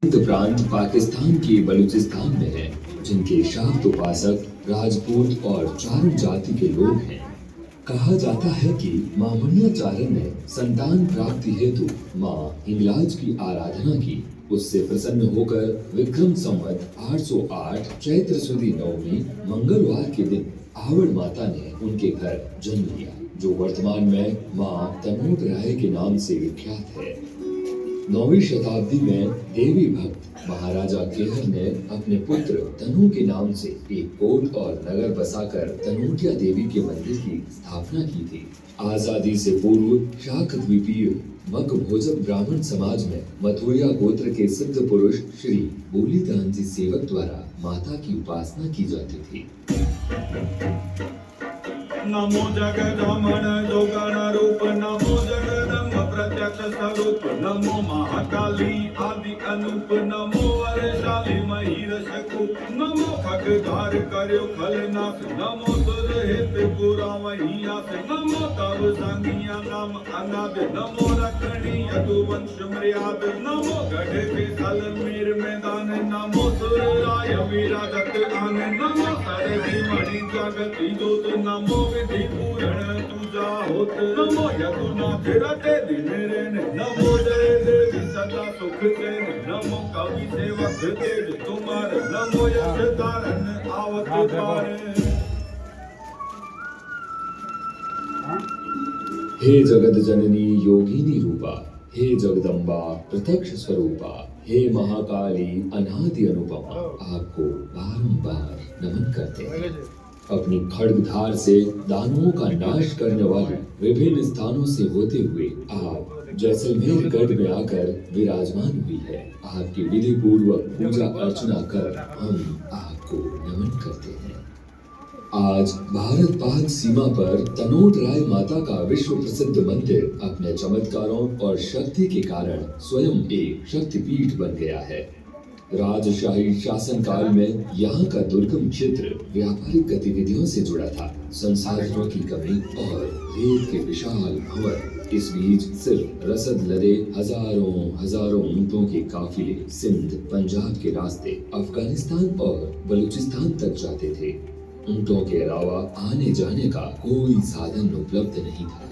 सिंध प्रांत पाकिस्तान के बलूचिस्तान में है, जिनके शाक्त उपासक राजपूत और चारण जाति के लोग हैं। कहा जाता है कि मां चारण ने संतान प्राप्ति हेतु मां हिंगलाज की आराधना की। उससे प्रसन्न होकर विक्रम संवत 808 चैत्र सुदी नवमी मंगलवार के दिन आवड़ माता ने उनके घर जन्म लिया, जो वर्तमान में मां तनोट राय के नाम से विख्यात है। 9वीं शताब्दी में देवी भक्त महाराजा केहर ने अपने पुत्र तनु के नाम से एक कोट और नगर बसाकर तनोटिया देवी के मंदिर की स्थापना की थी। आजादी से पूर्व शाक द्वीपीय मक भोजक ब्राह्मण समाज में मथुरिया गोत्र के सिद्ध पुरुष श्री बोलीदान जी सेवक द्वारा माता की उपासना की जाती थी। नमो जगदमन जोगण रूप नमो जगदम्ब प्रत्यक्ष स्वरूप नमो महाकाली आदि अनूप नमो वरशाली महीर शकूप नमो खगधार कर्यो खलनाथ नमो सुरहित पुरा वहियास नमो तव संगिया नाम अनाद नमो रखणी यदुवंश मर्याद नमो गढ़ के थल मीर मैदान नमो सुर राय विराजत आन नमो सरदी मणि जगति जोत नमो विधि पूरण तुझा होत नमो यदुनाथ रटे दिन रेन नमो जय देवी सदा सुख चैन नमो कवि सेवक तेज तुम्हार नमो यश धारण आवत पार। हे जगत जननी योगिनी रूपा, हे जगदम्बा प्रत्यक्ष स्वरूपा, हे महाकाली अनादि अनुपमा, आपको बारंबार नमन करते हैं। अपनी खड्गधार से दानवों का नाश करने वाले विभिन्न स्थानों से होते हुए आप जैसलमेर गढ़ में आकर विराजमान हुई है। आपकी विधि पूर्वक पूजा अर्चना कर हम आपको नमन करते हैं। आज भारत पाक सीमा पर तनोट राय माता का विश्व प्रसिद्ध मंदिर अपने चमत्कारों और शक्ति के कारण स्वयं एक शक्तिपीठ बन गया है। राजशाही शासन काल में यहाँ का दुर्गम क्षेत्र व्यापारिक गतिविधियों से जुड़ा था। संसाधनों की कमी और रेत के विशाल भंवर इस बीच सिर्फ रसद लदे हजारों ऊंटों के काफिले सिंध पंजाब के रास्ते अफगानिस्तान और बलूचिस्तान तक जाते थे। ऊंटों के अलावा आने जाने का कोई साधन उपलब्ध नहीं था।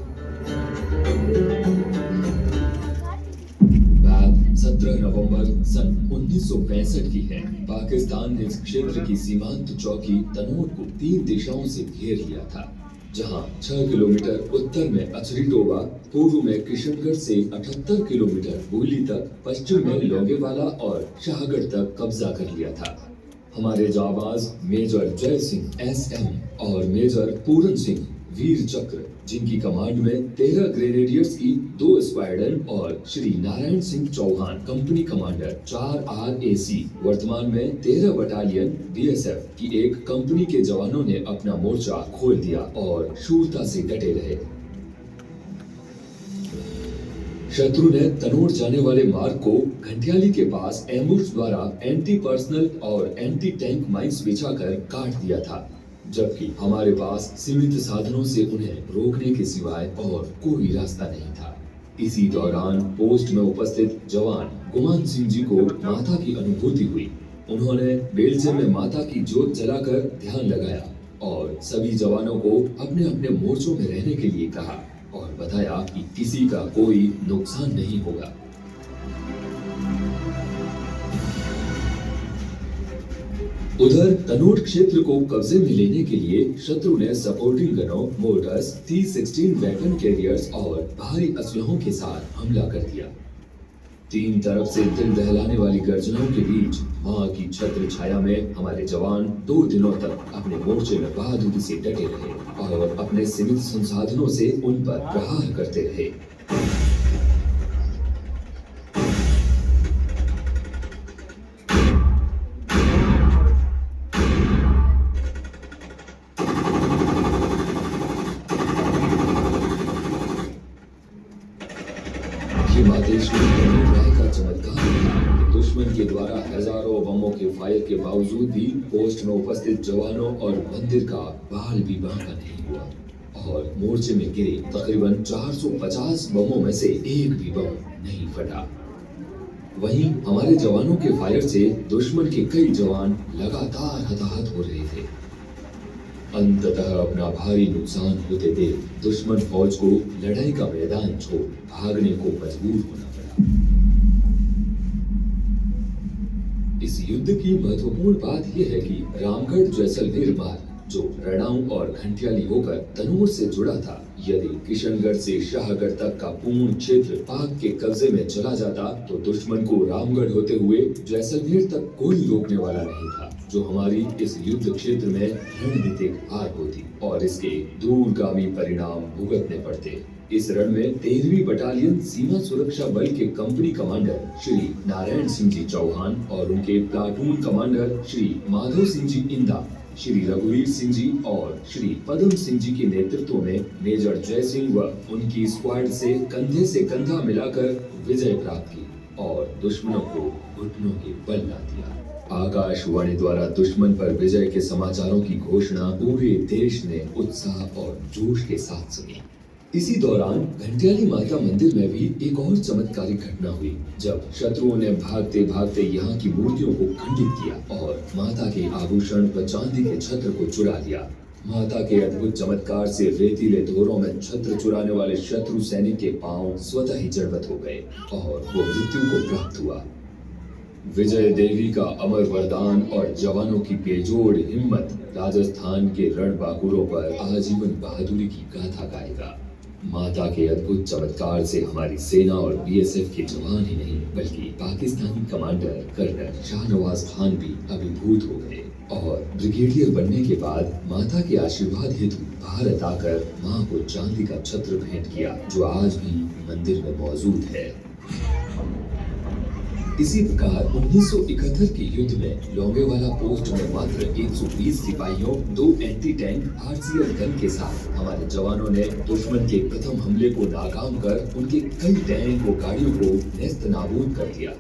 17 नवंबर सन 1965 की है। पाकिस्तान ने इस क्षेत्र की सीमांत चौकी तनोट को 3 दिशाओं से घेर लिया था, जहां 6 किलोमीटर उत्तर में अचरीटोबा, पूर्व में किशनगढ़ से 78 किलोमीटर बूली तक, पश्चिम में लोंगेवाला और शाहगढ़ तक कब्जा कर लिया था। हमारे जाबाज मेजर जय सिंह SM और मेजर पूरन सिंह वीर चक्र, जिनकी कमांड में 13 ग्रेनेडियर्स की 2 स्क्वाड्रन और Shri Narayan Singh Chauhan company commander 4 RAC, वर्तमान में 13 बटालियन BSF की एक कंपनी के जवानों ने अपना मोर्चा खोल दिया और शूरता से डटे रहे। शत्रु ने तनोट जाने वाले मार्ग को घंटियाली के पास एम्बुश द्वारा एंटी पर्सनल और एंटी टैंक माइंस बिछाकर काट दिया था, जबकि हमारे पास सीमित साधनों से उन्हें रोकने के सिवाय और कोई रास्ता नहीं था। इसी दौरान पोस्ट में उपस्थित जवान गुमान सिंह जी को माता की अनुभूति हुई। उन्होंने बेलचे में माता की जोत जलाकर ध्यान लगाया और सभी जवानों को अपने अपने मोर्चों में रहने के लिए कहा और बताया कि किसी का कोई नुकसान नहीं होगा। उधर तनोट क्षेत्र को कब्जे में लेने के लिए शत्रु ने supporting गनों, motors, T-16 weapon carriers और भारी असलहों के साथ हमला कर दिया। 3 तरफ से दिल दहलाने वाली गर्जनों के बीच मां की छत्र छाया में हमारे जवान 2 दिनों तक अपने मोर्चे में बहादुरी से डटे रहे और अपने सीमित संसाधनों से उन पर प्रहार करते रहे। दुश्मन के द्वारा हजारों बमों के फायर के बावजूद भी पोस्ट में उपस्थित जवानों और मंदिर का बाल भी बांका नहीं हुआ और मोर्चे में गिरे तकरीबन 450 बमों में से एक भी बम नहीं फटा। वहीं हमारे जवानों के फायर से दुश्मन के कई जवान लगातार हताहत हो रहे थे। अंततः अपना भारी नुकसान होते देख दुश्मन फौज को लड़ाई का मैदान छोड़ भागने को मजबूर होना पड़ा। इस युद्ध की महत्वपूर्ण बात यह है कि रामगढ़ जैसलमेर मार्ग जो रणाऊ और घंटियाली होकर तनूर से जुड़ा था, यदि किशनगढ़ से शाहगढ़ तक का पूर्ण क्षेत्र पाक के कब्जे में चला जाता तो दुश्मन को रामगढ़ होते हुए जैसलमेर तक कोई रोकने वाला नहीं था, जो हमारी इस युद्ध क्षेत्र में रणनीतिक हार होती और इसके दूरगामी परिणाम भुगतने पड़ते। इस रण में 13वीं बटालियन सीमा सुरक्षा बल के कंपनी कमांडर श्री नारायण सिंह जी चौहान और उनके प्लाटून कमांडर श्री माधव सिंह जी इंदा, श्री रघुवीर सिंह जी और श्री पदम सिंह जी के नेतृत्व में मेजर जय सिंह व उनकी स्क्वाड से कंधा मिलाकर विजय प्राप्त की और दुश्मनों को घुटनों के बल ला दिया। आकाशवाणी द्वारा दुश्मन पर विजय के समाचारों की घोषणा पूरे देश ने उत्साह और जोश के साथ सुनी। इसी दौरान घंटियाली माता मंदिर में भी एक और चमत्कारिक घटना हुई, जब शत्रुओं ने भागते भागते यहाँ की मूर्तियों को खंडित किया और माता के आभूषण व चांदी के छत्र को चुरा लिया। माता के अद्भुत चमत्कार से रेतीले धोरों में छत्र चुराने वाले शत्रु सैनिक के पांव स्वतः ही जड़वत हो गए और वो मृत्यु को प्राप्त हुआ। विजय देवी का अमर वरदान और जवानों की बेजोड़ हिम्मत राजस्थान के रणबांकुरों पर आजीवन बहादुरी की गाथा गाएगा। माता के अद्भुत चमत्कार से हमारी सेना और बीएसएफ के जवान ही नहीं बल्कि पाकिस्तानी कमांडर कर्नल शाहनवाज खान भी अभिभूत हो गए और ब्रिगेडियर बनने के बाद माता के आशीर्वाद हेतु भारत आकर मां को चांदी का छत्र भेंट किया, जो आज भी मंदिर में मौजूद है। इसी प्रकार 1971 के युद्ध में लोंगेवाला पोस्ट में मात्र 120 सिपाहियों, 2 एंटी टैंक आरसीएल गन के साथ हमारे जवानों ने दुश्मन के प्रथम हमले को नाकाम कर उनके कई टैंक और गाड़ियों को नेस्त नाबूद कर दिया।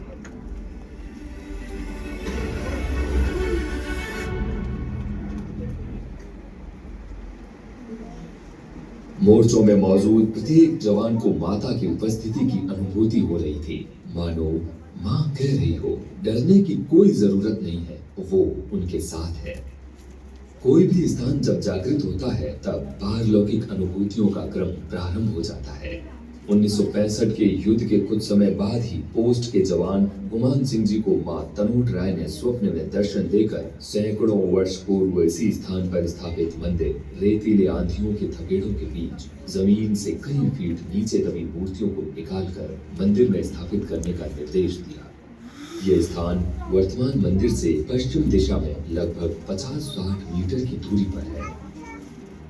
मोर्चों में मौजूद प्रत्येक जवान को माता की उपस्थिति की अनुभूति हो रही थी, मानो माँ कह रही हो डरने की कोई जरूरत नहीं है, वो उनके साथ है। कोई भी स्थान जब जागृत होता है तब पारलौकिक अनुभूतियों का क्रम प्रारंभ हो जाता है। 1965 के युद्ध के कुछ समय बाद ही पोस्ट के जवान गुमान सिंह जी को मां तनोट राय ने स्वप्न में दर्शन देकर सैकड़ों वर्ष पूर्व इसी स्थान पर स्थापित मंदिर रेतीले आंधियों के थपेड़ों के बीच जमीन से कई फीट नीचे दबी मूर्तियों को निकालकर मंदिर में स्थापित करने का निर्देश दिया। यह स्थान वर्तमान मंदिर से पश्चिम दिशा में लगभग 50-60 मीटर की दूरी पर है।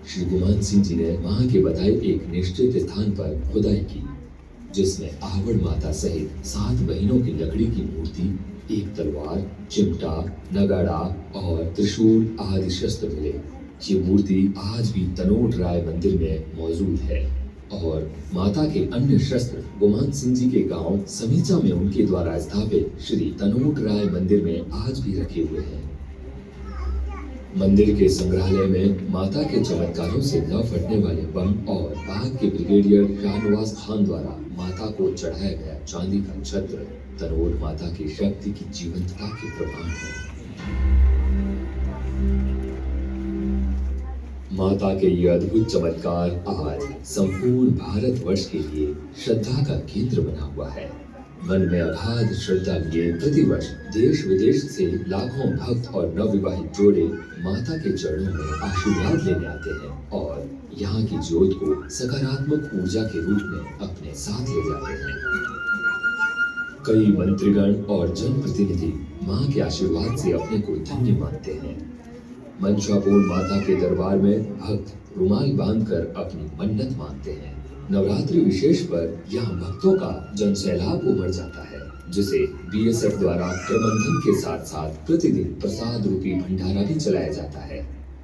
श्री गुमान सिंह जी ने वहां के बताए एक निश्चित स्थान पर खुदाई की, जिसमें आहवड़ माता सहित 7 बहनों की लकड़ी की मूर्ति, एक तलवार, चिमटा, नगाड़ा और त्रिशूल आदि शस्त्र मिले। ये मूर्ति आज भी तनोट राय मंदिर में मौजूद है और माता के अन्य शस्त्र गुमान सिंह जी के गांव समीचा में उनके द्वारा स्थापित श्री तनोट राय मंदिर में आज भी रखे हुए हैं। मंदिर के संग्रहालय में माता के चमत्कारों से न फटने वाले बम और पाक के ब्रिगेडियर शाहनवाज खान द्वारा माता को चढ़ाया गया चांदी का छत्र तनोट माता की शक्ति की जीवंतता के प्रमाण है। माता के ये अद्भुत चमत्कार आज संपूर्ण भारतवर्ष के लिए श्रद्धा का केंद्र बना हुआ है। मन में अगाध श्रद्धा लिए प्रतिवर्ष देश विदेश से लाखों भक्त और नवविवाहित जोड़े माता के चरणों में आशीर्वाद लेने आते हैं और यहाँ की ज्योत को सकारात्मक ऊर्जा के रूप में अपने साथ ले जाते हैं। कई मंत्रीगण और जनप्रतिनिधि माँ के आशीर्वाद से अपने को धन्य मानते हैं। मंशापूर्ण माता के दरबार में भक्त रुमाल बांधकर अपनी मन्नत मांगते हैं। नवरात्रि विशेष पर यहाँ भक्तों का जनसैलाब उमड़ जाता है, जिसे बीएसएफ द्वारा प्रबंधन के साथ साथ प्रतिदिन प्रसाद रूपी भंडारा भी चलाया जाता है।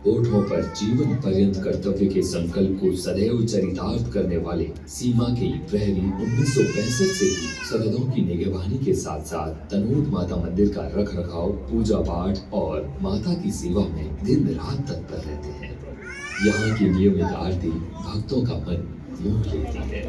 होठों पर जीवन पर्यंत कर्तव्य के संकल्प को सदैव चरितार्थ करने वाले सीमा के प्रहरी 1965 से ही सरहदों की निगरानी के साथ साथ तनोट माता मंदिर का रख रखाव, पूजा पाठ और माता की सेवा में दिन रात तत्पर रहते हैं। यहाँ की नियमित आरती भक्तों का मन मोह लेती है।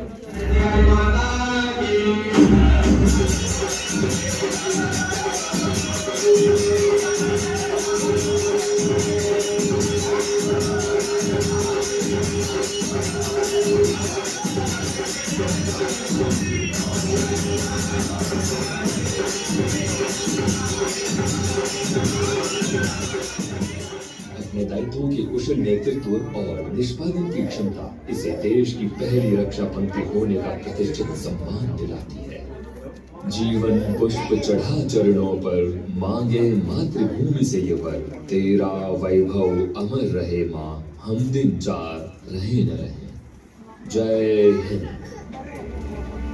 अपने दायित्वों के कुशल नेतृत्व और निष्पादन की क्षमता इसे देश की पहली रक्षा पंक्ति होने का प्रतिष्ठित सम्मान दिलाती है। जीवन पुष्प चढ़ा चरणों पर, मांगे मातृभूमि से ये वर, तेरा वैभव अमर रहे माँ, हम दिन चार रहे न रहे। जय हिंद।